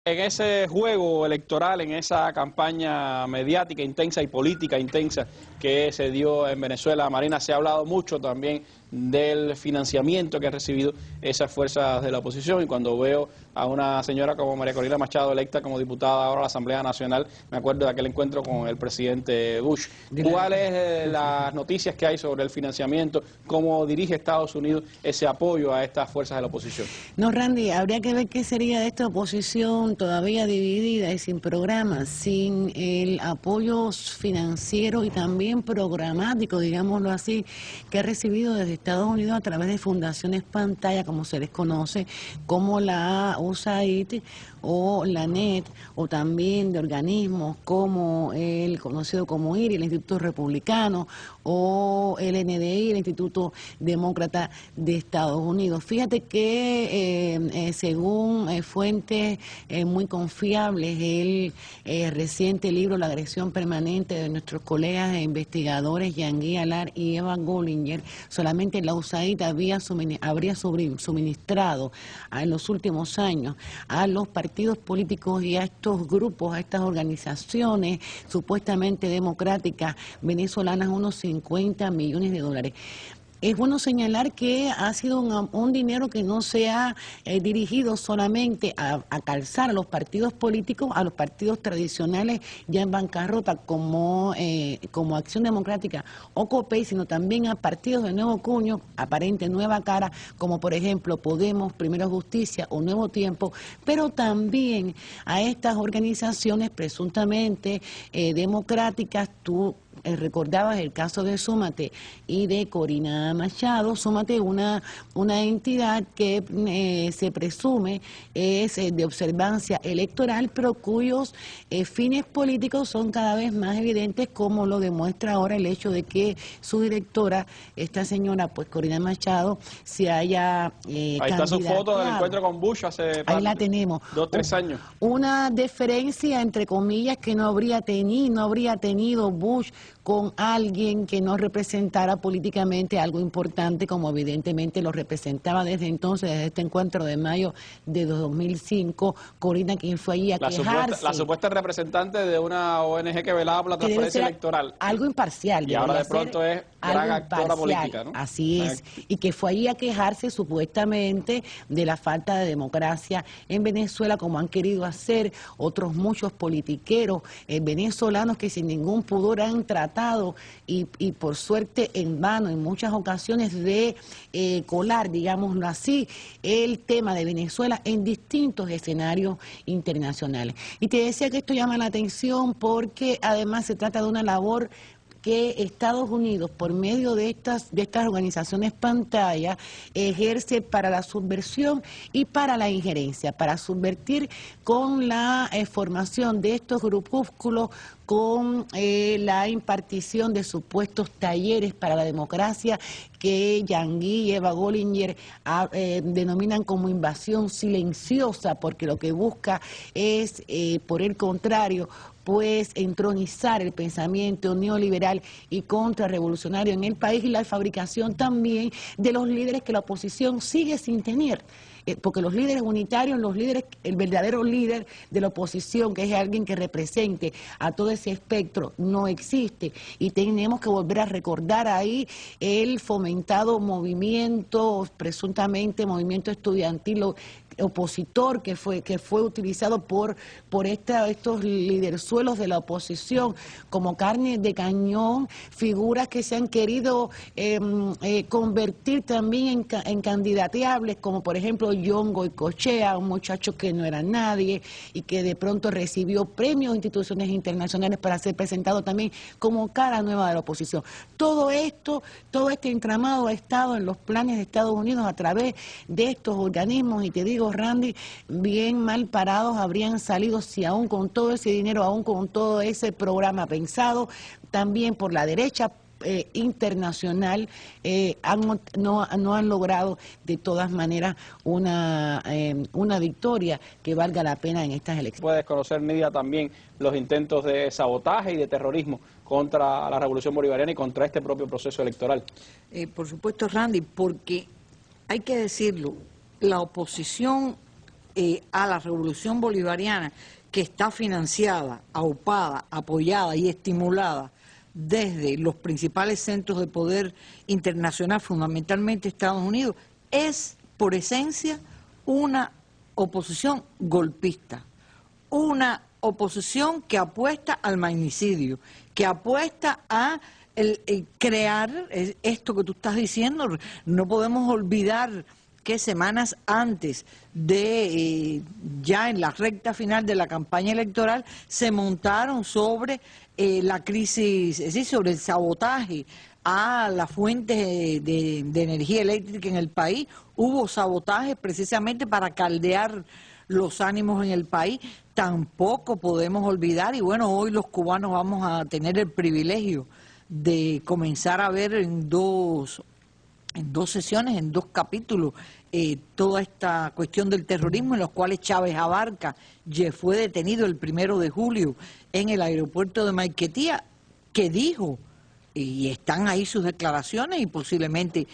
En ese juego electoral, en esa campaña mediática intensa y política intensa que se dio en Venezuela, Marina, se ha hablado mucho también del financiamiento que han recibido esas fuerzas de la oposición, y cuando veo a una señora como María Corina Machado electa como diputada ahora a la Asamblea Nacional, me acuerdo de aquel encuentro con el presidente Bush. ¿Cuáles las noticias que hay sobre el financiamiento? ¿Cómo dirige Estados Unidos ese apoyo a estas fuerzas de la oposición? No, Randy, habría que ver qué sería de esta oposición todavía dividida y sin programa, sin el apoyo financiero y también programático, digámoslo así, que ha recibido desde Estados Unidos a través de fundaciones pantalla, como se les conoce, como la USAID o la NET, o también de organismos como el conocido como IRI, el Instituto Republicano, o el NDI, el Instituto Demócrata de Estados Unidos. Fíjate que según fuentes muy confiables, el reciente libro La agresión permanente de nuestros colegas e investigadores Jean-Guy Allard y Eva Gollinger, solamente la USAID habría suministrado en los últimos años a los partidos políticos y a estos grupos, a estas organizaciones supuestamente democráticas venezolanas unos 50 millones de dólares. Es bueno señalar que ha sido un dinero que no se ha dirigido solamente a calzar a los partidos políticos, a los partidos tradicionales ya en bancarrota como Acción Democrática o COPEI, sino también a partidos de nuevo cuño, aparente nueva cara, como por ejemplo Podemos, Primero Justicia o Nuevo Tiempo, pero también a estas organizaciones presuntamente democráticas. Tú recordabas el caso de Súmate y de Corina Machado. Súmate, una entidad que se presume es de observancia electoral, pero cuyos fines políticos son cada vez más evidentes, como lo demuestra ahora el hecho de que su directora, esta señora, pues Corina Machado, se haya ahí está su foto del encuentro con Bush hace ahí la tenemos 2 o 3 años. Una deferencia, entre comillas, que no habría tenido Bush con alguien que no representara políticamente algo importante, como evidentemente lo representaba desde entonces, desde este encuentro de mayo de 2005, Corina, quien fue allí a quejarse. La supuesta representante de una ONG que velaba por la transparencia electoral. Algo imparcial. Y ahora de pronto es gran actora política, ¿no? Así es. Y que fue allí a quejarse supuestamente de la falta de democracia en Venezuela, como han querido hacer otros muchos politiqueros venezolanos que sin ningún pudor han tratado y por suerte en vano en muchas ocasiones de colar, digámoslo así, el tema de Venezuela en distintos escenarios internacionales. Y te decía que esto llama la atención porque además se trata de una labor que Estados Unidos, por medio de estas organizaciones pantalla, ejerce para la subversión y para la injerencia, para subvertir con la formación de estos grupúsculos, con la impartición de supuestos talleres para la democracia que Jean-Guy y Eva Gollinger denominan como invasión silenciosa, porque lo que busca es, por el contrario, pues entronizar el pensamiento neoliberal y contrarrevolucionario en el país, y la fabricación también de los líderes que la oposición sigue sin tener. Porque los líderes unitarios, el verdadero líder de la oposición, que es alguien que represente a todo ese espectro, no existe. Y tenemos que volver a recordar ahí el fomentado movimiento, presuntamente movimiento estudiantil opositor que fue utilizado por estos liderzuelos de la oposición como carne de cañón, figuras que se han querido convertir también en candidateables, como por ejemplo John Goycochea, un muchacho que no era nadie y que de pronto recibió premios de instituciones internacionales para ser presentado también como cara nueva de la oposición. Todo este entramado ha estado en los planes de Estados Unidos a través de estos organismos, y te digo, Randy, bien mal parados habrían salido si aún con todo ese dinero, aún con todo ese programa pensado también por la derecha internacional, no han logrado de todas maneras una victoria que valga la pena en estas elecciones. Puedes conocer, Nidia, también los intentos de sabotaje y de terrorismo contra la Revolución Bolivariana y contra este propio proceso electoral. Por supuesto, Randy, porque hay que decirlo, la oposición a la revolución bolivariana, que está financiada, aupada, apoyada y estimulada desde los principales centros de poder internacional, fundamentalmente Estados Unidos, es por esencia una oposición golpista, una oposición que apuesta al magnicidio, que apuesta a crear esto que tú estás diciendo. No podemos olvidar que semanas antes de, ya en la recta final de la campaña electoral, se montaron sobre la crisis, es decir, sobre el sabotaje a las fuentes de energía eléctrica en el país. Hubo sabotaje precisamente para caldear los ánimos en el país. Tampoco podemos olvidar, y bueno, hoy los cubanos vamos a tener el privilegio de comenzar a ver en dos sesiones, en 2 capítulos, toda esta cuestión del terrorismo, en los cuales Chávez Abarca fue detenido el 1 de julio en el aeropuerto de Maiquetía, que dijo, y están ahí sus declaraciones, y posiblemente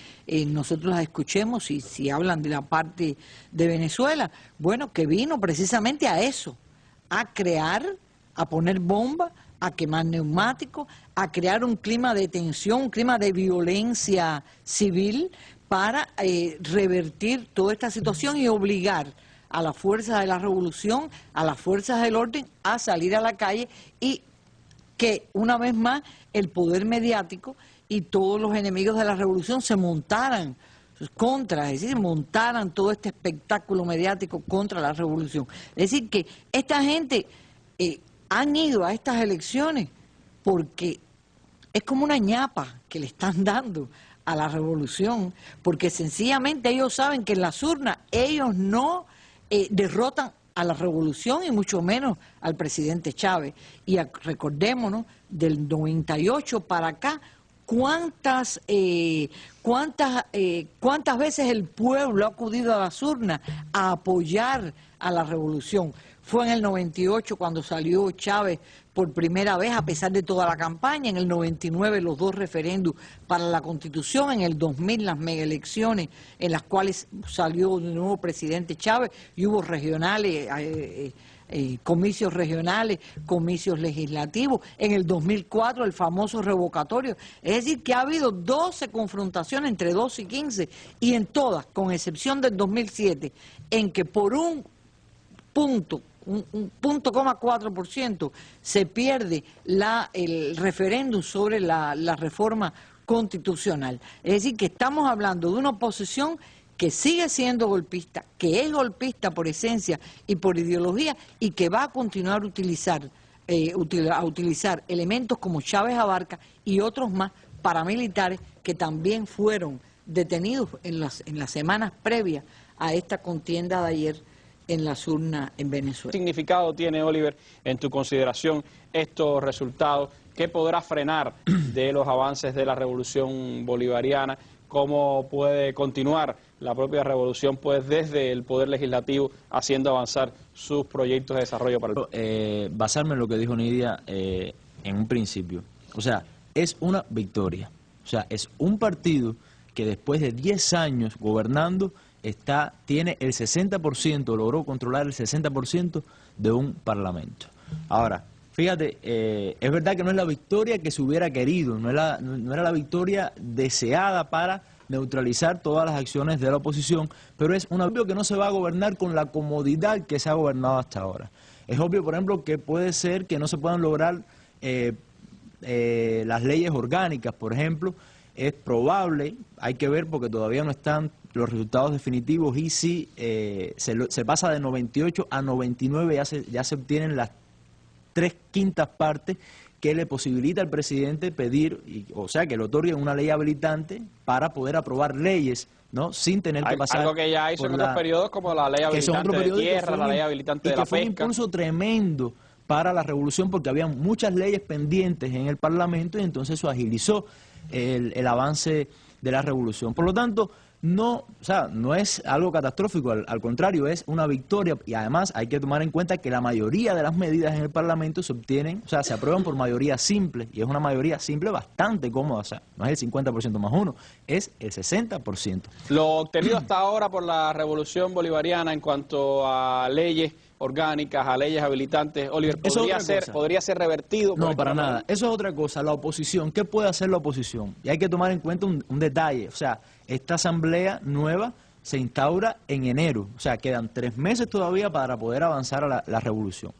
nosotros las escuchemos si hablan de la parte de Venezuela, bueno, que vino precisamente a eso, a crear, a poner bombas, a quemar neumáticos, a crear un clima de tensión, un clima de violencia civil para revertir toda esta situación y obligar a las fuerzas de la revolución, a las fuerzas del orden, a salir a la calle, y que una vez más el poder mediático y todos los enemigos de la revolución se montaran contra, es decir, montaran todo este espectáculo mediático contra la revolución. Es decir, que esta gente han ido a estas elecciones porque es como una ñapa que le están dando a la revolución, porque sencillamente ellos saben que en las urnas ellos no derrotan a la revolución y mucho menos al presidente Chávez. Y recordémonos, del 98 para acá, ¿cuántas veces el pueblo ha acudido a las urnas a apoyar a la revolución? Fue en el 98 cuando salió Chávez por primera vez, a pesar de toda la campaña. En el 99 los 2 referéndums para la Constitución. En el 2000 las megaelecciones en las cuales salió de nuevo presidente Chávez y hubo regionales, comicios regionales, comicios legislativos. En el 2004 el famoso revocatorio. Es decir, que ha habido 12 confrontaciones entre 12 y 15, y en todas, con excepción del 2007, en que por un punto, un 0,4% se pierde el referéndum sobre la reforma constitucional. Es decir, que estamos hablando de una oposición que sigue siendo golpista, que es golpista por esencia y por ideología, y que va a continuar a utilizar elementos como Chávez Abarca y otros más paramilitares que también fueron detenidos en las semanas previas a esta contienda de ayer en las urnas en Venezuela. ¿Qué significado tiene, Oliver, en tu consideración estos resultados? ¿Qué podrá frenar de los avances de la revolución bolivariana? ¿Cómo puede continuar la propia revolución, pues, desde el Poder Legislativo, haciendo avanzar sus proyectos de desarrollo para el país? Basarme en lo que dijo Nidia en un principio. O sea, es una victoria. O sea, es un partido que después de 10 años gobernando tiene el 60%, logró controlar el 60% de un parlamento. Ahora, fíjate, es verdad que no es la victoria que se hubiera querido, no era la victoria deseada para neutralizar todas las acciones de la oposición, pero es un obvio que no se va a gobernar con la comodidad que se ha gobernado hasta ahora. Es obvio, por ejemplo, que puede ser que no se puedan lograr las leyes orgánicas, por ejemplo. Es probable, hay que ver porque todavía no están los resultados definitivos, y si se pasa de 98 a 99 ya se obtienen las 3/5 partes que le posibilita al presidente pedir, o sea, que le otorguen una ley habilitante para poder aprobar leyes, ¿no? Sin tener que pasar algo que ya hizo en otros periodos, como la ley habilitante de tierra, la ley habilitante de la pesca. Y que fue un impulso tremendo para la revolución, porque había muchas leyes pendientes en el Parlamento, y entonces eso agilizó el avance de la revolución. Por lo tanto, no, o sea, no es algo catastrófico, al contrario, es una victoria, y además hay que tomar en cuenta que la mayoría de las medidas en el Parlamento se obtienen, o sea, se aprueban por mayoría simple, y es una mayoría simple bastante cómoda, o sea, no es el 50% más uno, es el 60%. Lo obtenido hasta ahora por la Revolución Bolivariana en cuanto a leyes orgánicas, a leyes habilitantes, Oliver, ¿podría ser revertido? No, para nada. Eso es otra cosa. La oposición, ¿qué puede hacer la oposición? Y hay que tomar en cuenta un detalle. O sea, esta asamblea nueva se instaura en enero. O sea, quedan 3 meses todavía para poder avanzar a la revolución.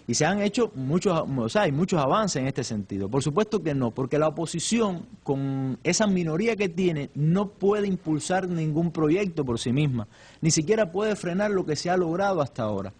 Y se han hecho hay muchos avances en este sentido. Por supuesto que no, porque la oposición, con esa minoría que tiene, no puede impulsar ningún proyecto por sí misma. Ni siquiera puede frenar lo que se ha logrado hasta ahora.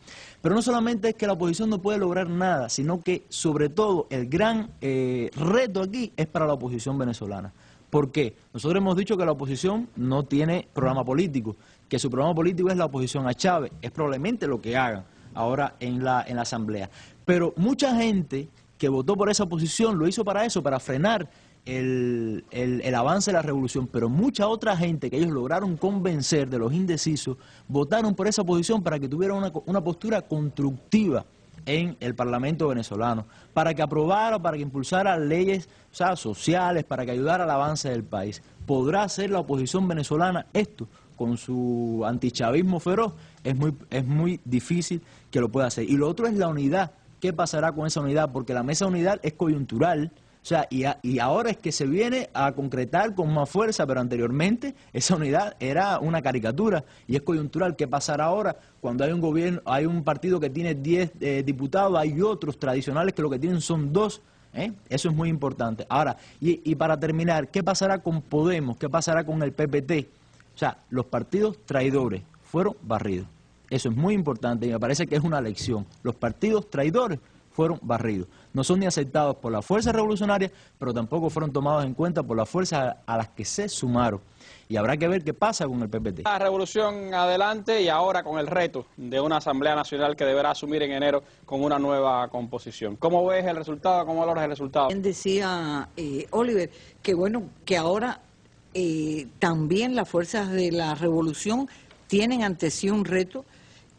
Pero no solamente es que la oposición no puede lograr nada, sino que, sobre todo, el gran reto aquí es para la oposición venezolana. ¿Por qué? Nosotros hemos dicho que la oposición no tiene programa político, que su programa político es la oposición a Chávez. Es probablemente lo que hagan ahora en la asamblea. Pero mucha gente que votó por esa oposición lo hizo para eso, para frenar el avance de la revolución, pero mucha otra gente que ellos lograron convencer de los indecisos, votaron por esa oposición para que tuviera una postura constructiva en el Parlamento venezolano, para que aprobara, para que impulsara leyes, o sea, sociales, para que ayudara al avance del país. ¿Podrá hacer la oposición venezolana esto? Con su antichavismo feroz, es muy difícil que lo pueda hacer. Y lo otro es la unidad. ¿Qué pasará con esa unidad? Porque la mesa de unidad es coyuntural, o sea, y ahora es que se viene a concretar con más fuerza, pero anteriormente esa unidad era una caricatura y es coyuntural. ¿Qué pasará ahora cuando hay un gobierno, hay un partido que tiene 10 diputados, hay otros tradicionales que lo que tienen son 2? Eso es muy importante. Ahora, y para terminar, ¿qué pasará con Podemos? ¿Qué pasará con el PPT? O sea, los partidos traidores fueron barridos. Eso es muy importante y me parece que es una lección. Los partidos traidores fueron barridos. No son ni aceptados por las fuerzas revolucionarias, pero tampoco fueron tomados en cuenta por las fuerzas a las que se sumaron. Y habrá que ver qué pasa con el PPT. La revolución adelante y ahora con el reto de una Asamblea Nacional que deberá asumir en enero con una nueva composición. ¿Cómo ves el resultado? ¿Cómo valoras el resultado? Decía Oliver que bueno, que ahora también las fuerzas de la revolución tienen ante sí un reto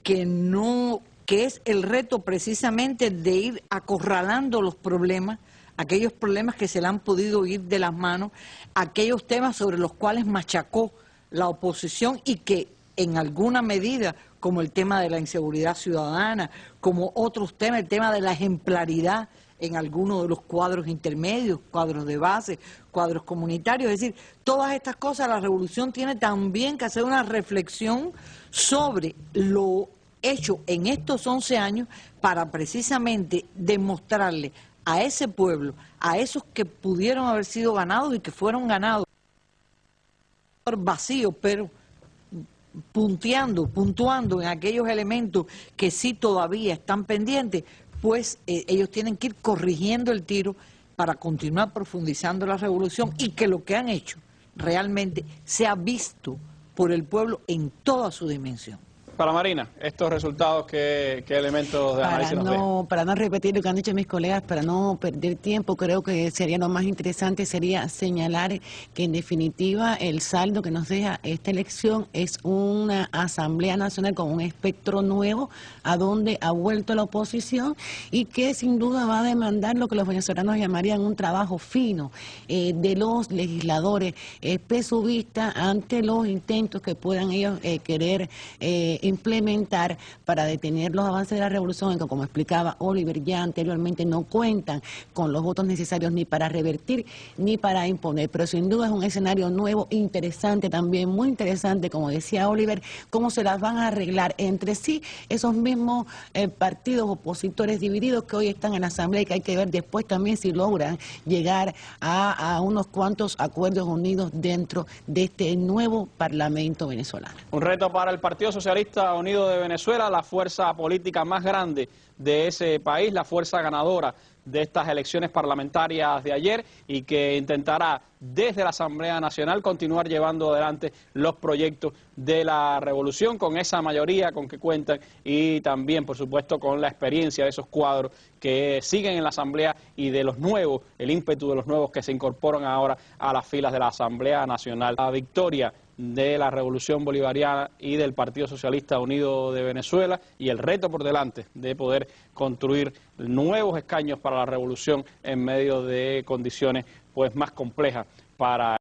que es el reto precisamente de ir acorralando los problemas, aquellos problemas que se le han podido ir de las manos, aquellos temas sobre los cuales machacó la oposición y que en alguna medida, como el tema de la inseguridad ciudadana, como otros temas, el tema de la ejemplaridad en algunos de los cuadros intermedios, cuadros de base, cuadros comunitarios. Es decir, todas estas cosas la revolución tiene también que hacer una reflexión sobre lo hecho en estos 11 años para precisamente demostrarle a ese pueblo, a esos que pudieron haber sido ganados y que fueron ganados vacíos, pero puntuando en aquellos elementos que sí todavía están pendientes, pues ellos tienen que ir corrigiendo el tiro para continuar profundizando la revolución y que lo que han hecho realmente sea visto por el pueblo en toda su dimensión. Para Marina, estos resultados, ¿qué elementos de análisis nos dejan? Para no repetir lo que han dicho mis colegas, para no perder tiempo, creo que sería lo más interesante, sería señalar que en definitiva el saldo que nos deja esta elección es una Asamblea Nacional con un espectro nuevo a donde ha vuelto la oposición y que sin duda va a demandar lo que los venezolanos llamarían un trabajo fino de los legisladores PSUVistas ante los intentos que puedan ellos querer implementar para detener los avances de la revolución, que como explicaba Oliver ya anteriormente no cuentan con los votos necesarios ni para revertir ni para imponer, pero sin duda es un escenario nuevo, interesante también, muy interesante, como decía Oliver, cómo se las van a arreglar entre sí esos mismos partidos opositores divididos que hoy están en la Asamblea y que hay que ver después también si logran llegar a unos cuantos acuerdos unidos dentro de este nuevo Parlamento venezolano. Un reto para el Partido Socialista Unido de Venezuela, la fuerza política más grande de ese país, la fuerza ganadora de estas elecciones parlamentarias de ayer y que intentará desde la Asamblea Nacional continuar llevando adelante los proyectos de la revolución con esa mayoría con que cuentan y también, por supuesto, con la experiencia de esos cuadros que siguen en la Asamblea y de los nuevos, el ímpetu de los nuevos que se incorporan ahora a las filas de la Asamblea Nacional. La victoria de la Revolución Bolivariana y del Partido Socialista Unido de Venezuela, y el reto por delante de poder construir nuevos escaños para la revolución en medio de condiciones pues más complejas para